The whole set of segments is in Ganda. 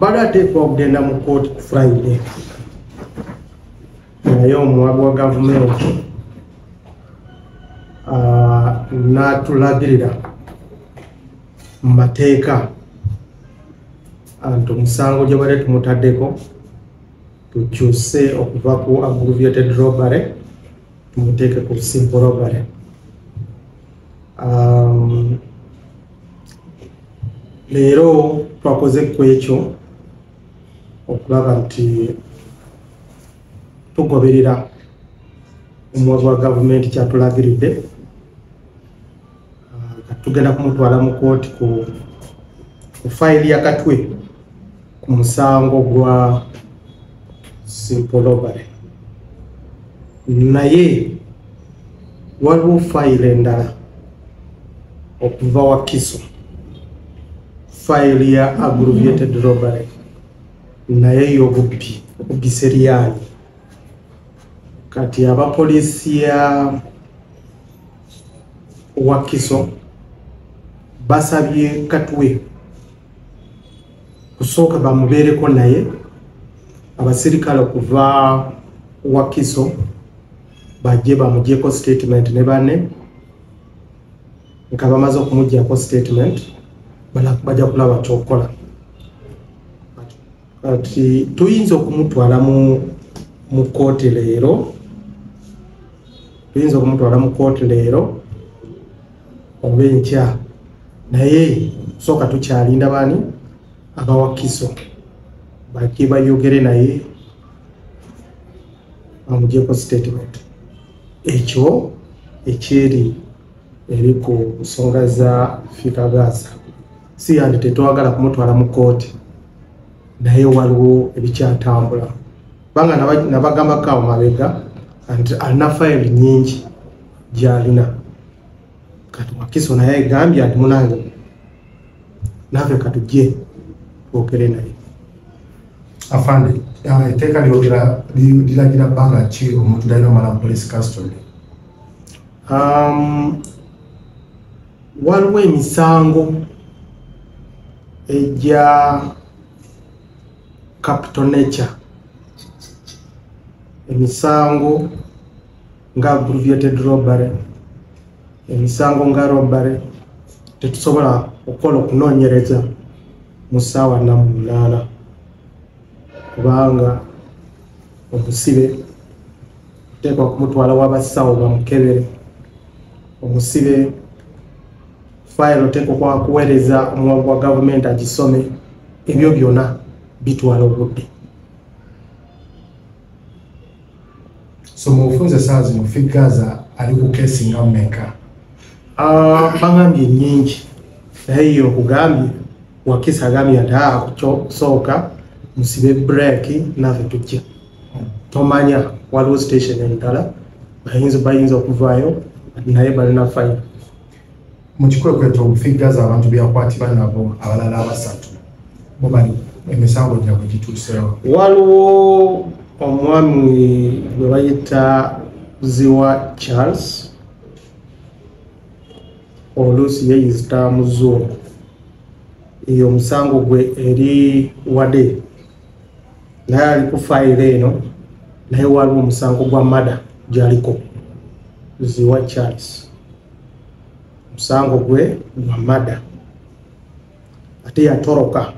balateekwa okugenda mu kooti ku Friday naye omuwabi wa gavumenti n'atulagirira mu mateeka anti omusango gye bale tumutaddeko tukyuse okuva ku aggravated robbery tumuteeke ku simple robbery. Leero twakoze ku ekyo okulaba nti tugoberera omuwabi wa gavumenti kyatulagiridde tugenda kumutwala mu kooti ku fayili ya Katwe ku musango gwa simple robbery. Naye waliwo fayili endala okuva Wakiso, fayili ya aggravated robbery naye y'obubbi obugiseriyaani. Kati abapoliisi ya Wakiso basabye Katwe kusooka bamubeereko naye abasirikale okuva Wakiso bajje bamugyeko statement ne banne nga bamaze okumugyako statement bajja kulaba kyokola. Kati tuyinza okumutwala mu kooti leero, tuyinza okumutwala mu kooti leero oba enkya, naye sooka tukyalinda bani aba Wakiso bajje bayogere naye bamugyeko statement. Ekyo ekyeri eri ku nsonga za Fikagaza si yandi tetwagala kumutwala mu kooti naye waliwo ebikyatambula banga nabagamba kawo mabega nti alina fayili nyingi gyalina. Kati Wakiso naye egambye nti munange nave katujje twogere naye. Afande, etteeka liragira bbanga ki omuntu talina omala police custody? Waliwo emisango ejja capital nature, emisango nga aggravated robbery, emisango nga robbery tetusobola okukola okunoonyereza mu ssaawa 48 kubanga omusibe teekwa kumutwala w'abasawo bamukebere. Omusibe fayiro teekwa kuweereza omuwabi wa gavumenti agisome. Ebyo byonna bitwala obudde. So mufunze saa zino Fikagaza ali ku keesi nga mmeka? Bangambye nnyingi naye yo okugambye Wakiso agambye nti kusooka musibe break nave tujja. Tomanya waliwo station endala bayinza okuvaayo naye balina fayiro. Mu kikwekweto Fikagaza abantu byakwatibwa nabo abalala 3 bo bali emisango gyabwe gituuseewo. Waliwo omwami gwe bayita Ziwa Charles oluusi yeyizita muzungu, eyo omusango gwe eri wade naye ali ku fayiro eno, naye waliwo omusango gwa mada gyaliko Ziwa Charles, omusango gwe gwa mada ate yatoroka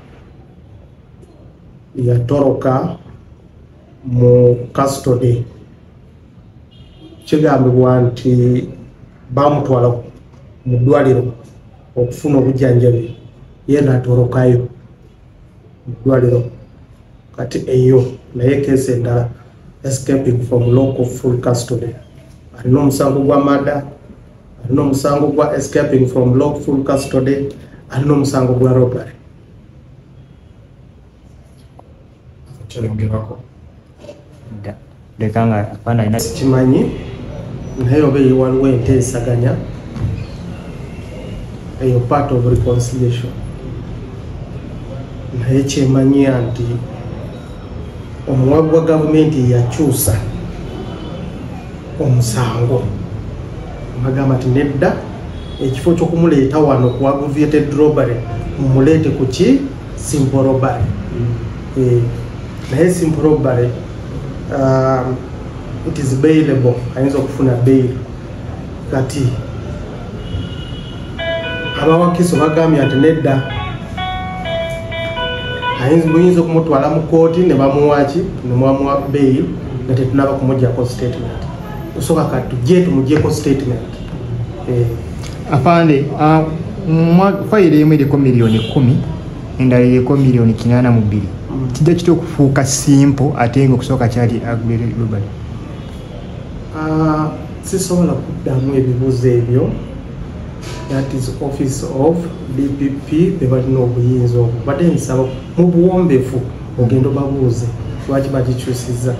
mu custody. Kigambibwa nti bamutwala mu ddwaliro okufuna obujjanjabi ye n'atorokayo mu ddwaliro. Kati eyo naye keesi endala escaping from local full custody. Alina omusango gwa mada, alina omusango gwa escaping from local full custody, alina omusango gwa robbery. Kimanyi naye oba waliwo enteesaganya eyo part of reconciliation, naye kyemanyia nti omuwabi wa gavumenti yakyusa omusango bagamba nti nedda ekifo ky'okumuleeta wano ku aggravated robbery mumulete kuki simple robbery. Naye simple robbery it is bailable, ayinza okufuna bail. Kati abawakiso bagambye nti nedda ayinza okumutwala mu kooti ne bamuwaki ne mwamuwa bail nga tetunaba kumuggyako statement. Osooka kati tujje tumugyeko statement. Afande, fayiro emu eriko $10,000,000 endala eriko $882,000. Kijja kitya okufuuka simple ate nga okusooka kyali aggravated robbery? Sisobola kuddamu ebibuuzo ebyo. That is office of DPP bebalina obuyinza obwo. Badde nsaba mu buwombeefu ogenda obabuuze lwaki bagikyusizza.